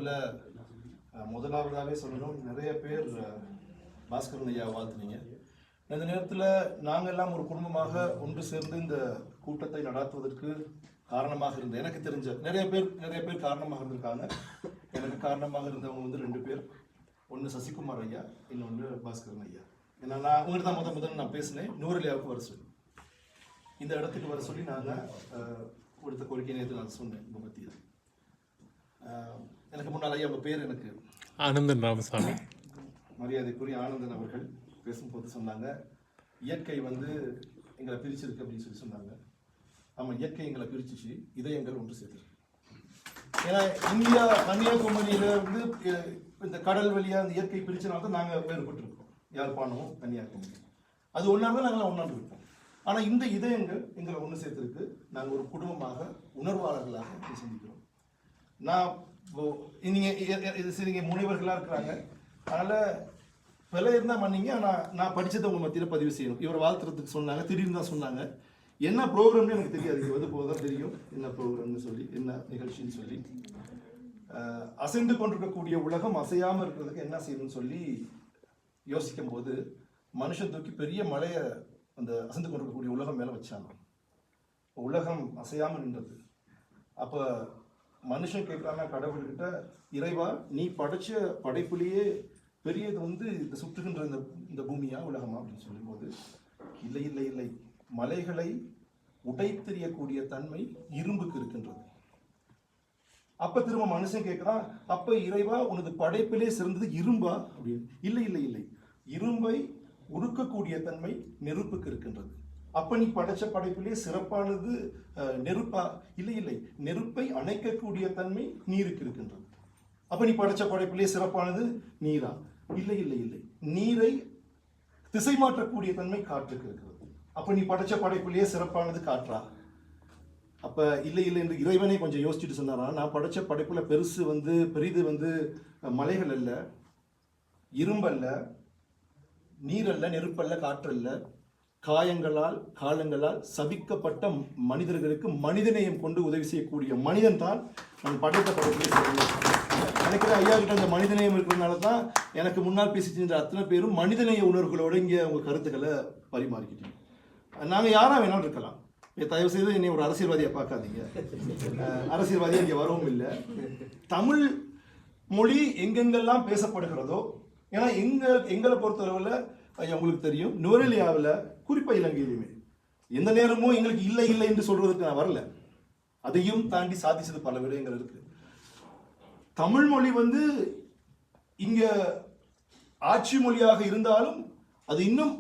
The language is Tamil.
விழாவில் முதலாவதாகவே சொல்லணும், நிறைய பேர் பாஸ்கரன் ஐயா வாழ்த்துனீங்க. இந்த நேரத்தில் நாங்கள் எல்லாம் ஒரு குடும்பமாக ஒன்று சேர்ந்து இந்த கூட்டத்தை நடாத்துவதற்கு காரணமாக இருந்த, எனக்கு தெரிஞ்ச நிறைய பேர் காரணமாக இருந்திருக்காங்க. எனக்கு காரணமாக இருந்தவங்க வந்து 2 பேர். ஒன்று சசிகுமார் ஐயா, இன்னொன்று பாஸ்கரன் ஐயா. ஏன்னா நான் உங்கள்கிட்ட தான் முதல்ல நான் பேசினேன், நூறலியாவுக்கு வர சொல்லி, இந்த இடத்துக்கு வர சொல்லி நாங்கள் கொடுத்த கோரிக்கை நேற்று நான் சொன்னேன். உங்கள் மத்தியில் எனக்கு முன்னால் ஐயா உங்கள் பேர் எனக்கு ஆனந்தன் ராமசாமி, மரியாதைக்குரிய ஆனந்தன் அவர்கள் பேசும்போது சொன்னாங்க, இயற்கை வந்து எங்களை பிரிச்சிருக்கு அப்படின்னு சொல்லி சொன்னாங்க. ஆமாம், இயற்கை எங்களை பிரிச்சிச்சு, இதயங்கள் ஒன்று சேர்த்துருக்கு. ஏன்னா இந்தியா கன்னியாகுமரியில வந்து இந்த கடல் வழியாக அந்த இயற்கை பிரிச்சனால தான் நாங்கள் வேறுபட்டுருக்கோம். யாழ்ப்பாணமும் கன்னியாகுமரி அது ஒன்றா தான் நாங்கள் ஒன்றாண்டு இருக்கோம். ஆனால் இந்த இதயங்கள் எங்களை ஒன்று சேர்த்துருக்கு. நாங்கள் ஒரு குடும்பமாக உணர்வாளர்களாக சிந்திக்கிறோம். நான் நீங்கள் முனைவர்களாக இருக்கிறாங்க, அதனால் விலை இருந்தால் மன்னிங்க. ஆனால் நான் படித்ததை உங்கள் மத்தியில் பதிவு செய்யணும். இவர் வாழ்த்துறதுக்கு சொன்னாங்க, திடீர்னு தான் சொன்னாங்க. என்ன ப்ரோக்ராம்னு எனக்கு தெரியாது, இது வந்து போதான் தெரியும் என்ன ப்ரோக்ராம்னு சொல்லி, என்ன நிகழ்ச்சின்னு சொல்லி. அசைந்து கொண்டிருக்கக்கூடிய உலகம் அசையாமல் இருக்கிறதுக்கு என்ன செய்யணும்னு சொல்லி யோசிக்கும் போது மனுஷன் தூக்கி பெரிய மலையை அந்த அசைந்து கொண்டிருக்கக்கூடிய உலகம் மேலே வச்சாங்க. உலகம் அசையாமல் நின்றது. அப்போ மனுஷன் கேட்குறாங்க கடவுள்கிட்ட, இறைவா நீ படைச்ச படைப்புலேயே பெரியது வந்து இந்த சுற்றுகின்ற இந்த பூமியா உலகமா அப்படின்னு சொல்லும்போது, இல்லை இல்லை இல்லை, மலைகளை உடைத்தெறியக்கூடிய தன்மை இரும்புக்கு இருக்கின்றது. அப்ப திரும்ப மனுஷன் கேட்கிறான், அப்ப இறைவா உனது படைப்பிலே சிறந்தது இரும்பா அப்படின்னு. இல்லை இல்லை இல்லை, இரும்பை உருக்கக்கூடிய தன்மை நெருப்புக்கு இருக்கின்றது. அப்ப நீ படைச்ச படைப்பிலே சிறப்பானது நெருப்பா? இல்லை இல்லை, நெருப்பை அணைக்கக்கூடிய தன்மை நீருக்கு இருக்கின்றது. அப்ப நீ படைச்ச படைப்பிலே சிறப்பானது நீரா? இல்லை இல்லை இல்லை, நீரை திசை மாற்றக்கூடிய தன்மை காற்றுக்கு இருக்கிறது. அப்ப நீ படைச்ச படைப்பிலேயே சிறப்பானது காற்றா? அப்ப இல்லை இல்லை என்று இறைவனை கொஞ்சம் யோசிச்சுட்டு சொன்னாரா, நான் படைச்ச படைப்புல பெரிது வந்து மலைகள் அல்ல, இரும்பல்ல, நீரல்ல, நெருப்பல்ல, காற்றல்ல, காயங்களால் காலங்களால் சபிக்கப்பட்ட மனிதர்களுக்கு மனிதநேயம் கொண்டு உதவி செய்யக்கூடிய மனிதன் தான் நான் படைத்த படைப்பிலே சிறந்தது. நினைக்கிறேன் ஐயா கிட்ட அந்த மனிதநேயம் இருக்கிறதுனால தான் எனக்கு முன்னால் பேசிட்டு அத்தனை பேரும் மனிதநேய உணர்வுகளோடு இங்கே உங்க கருத்துக்களை பரிமாறிக்கிட்டீங்க. நாங்கள் யாரா வேணாலும் இருக்கலாம், தயவு செய்து என்னை ஒரு அரசியல்வாதியை பார்க்காதீங்க. அரசியல்வாதியை இங்கே வரவும் இல்லை. தமிழ் மொழி எங்கெங்கெல்லாம் பேசப்படுகிறதோ, ஏன்னா எங்களை பொறுத்தளவில் ஐயா உங்களுக்கு தெரியும், நுவரெலியாவில் குறிப்பாக இலங்கையிலுமே எந்த நேரமும் எங்களுக்கு இல்லை இல்லை என்று சொல்றதுக்கு நான் வரல. அதையும் தாண்டி சாதிச்சது பல விடயங்கள் இருக்கு. தமிழ் மொழி வந்து இங்க ஆட்சி மொழியாக இருந்தாலும் அது இன்னும்